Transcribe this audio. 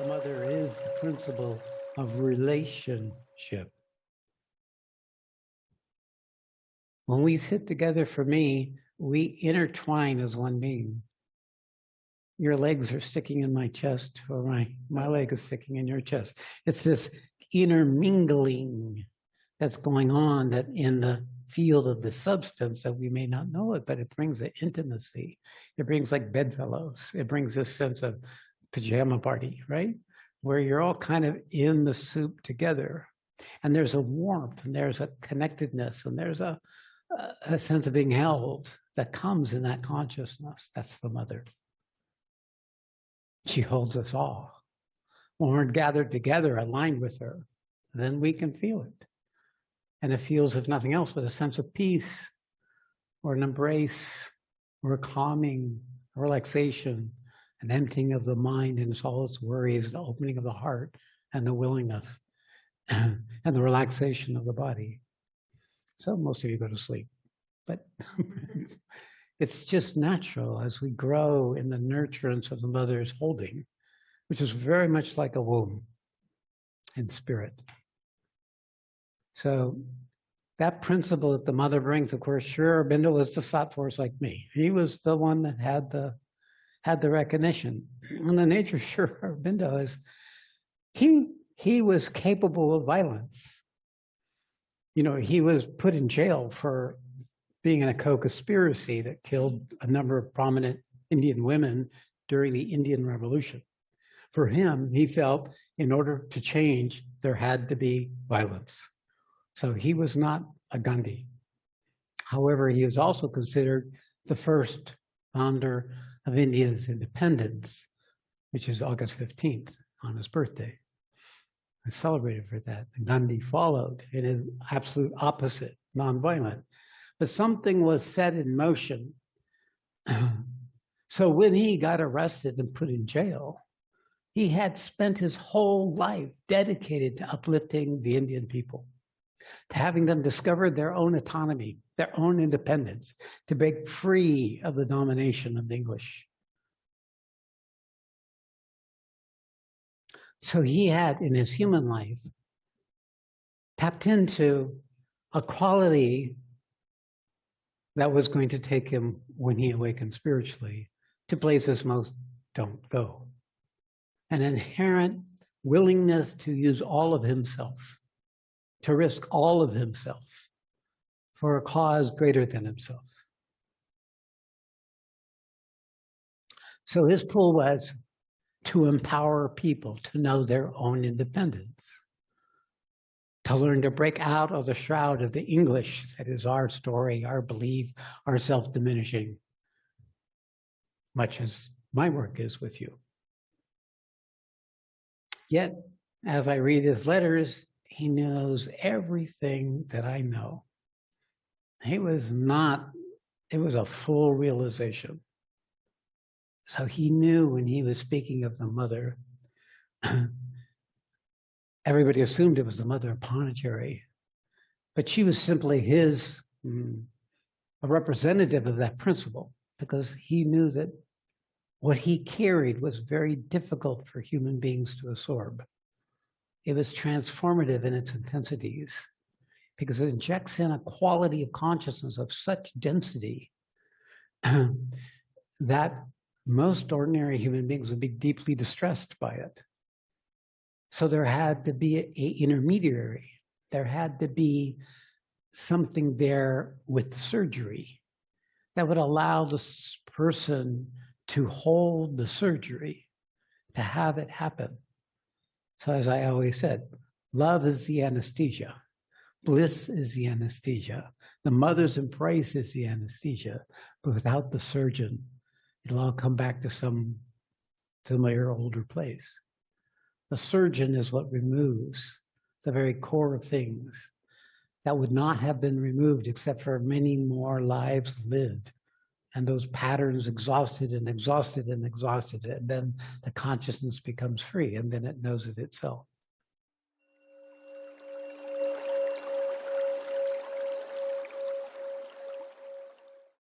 The mother is the principle of relationship. When we sit together, for me, we intertwine as one being. Your legs are sticking in my chest, or my leg is sticking in your chest. It's this intermingling that's going on that in the field of the substance that we may not know it, but it brings an intimacy. It brings like bedfellows. It brings this sense of pajama party, right? Where you're all kind of in the soup together. And there's a warmth and there's a connectedness and there's a sense of being held that comes in that consciousness. That's the mother. She holds us all. When we're gathered together, aligned with her, then we can feel it. And it feels, if nothing else, but a sense of peace or an embrace or a calming, a relaxation, an emptying of the mind and all its worries, an opening of the heart and the willingness and the relaxation of the body. So most of you go to sleep, but it's just natural as we grow in the nurturance of the mother's holding, which is very much like a womb in spirit. So that principle that the mother brings, of course, Sri Aurobindo was the Sat force like me. He was the one that had the recognition. And the nature of Sri Aurobindo is he was capable of violence. You know, he was put in jail for being in a co-conspiracy that killed a number of prominent Indian women during the Indian Revolution. For him, he felt in order to change, there had to be violence. So he was not a Gandhi. However, he was also considered the first founder of India's independence, which is August 15th on his birthday. I celebrated for that. And Gandhi followed in an absolute opposite, nonviolent. But something was set in motion. So when he got arrested and put in jail, he had spent his whole life dedicated to uplifting the Indian people, to having them discover their own autonomy, their own independence, to break free of the domination of the English. So he had, in his human life, tapped into a quality that was going to take him, when he awakened spiritually, to places most don't go. An inherent willingness to use all of himself, to risk all of himself for a cause greater than himself. So his pull was to empower people to know their own independence, to learn to break out of the shroud of the English, that is our story, our belief, our self-diminishing, much as my work is with you. Yet, as I read his letters, he knows everything that I know. It was a full realization. So he knew when he was speaking of the mother, everybody assumed it was the mother of Pondicherry, but she was simply a representative of that principle, because he knew that what he carried was very difficult for human beings to absorb. It was transformative in its intensities, because it injects in a quality of consciousness of such density that most ordinary human beings would be deeply distressed by it. So there had to be an intermediary. There had to be something there with surgery that would allow this person to hold the surgery, to have it happen. So as I always said, love is the anesthesia. Bliss is the anesthesia. The mother's embrace is the anesthesia. But without the surgeon, it'll all come back to some familiar older place. The surgeon is what removes the very core of things that would not have been removed except for many more lives lived. And those patterns exhausted and exhausted and exhausted. And then the consciousness becomes free, and then it knows it itself.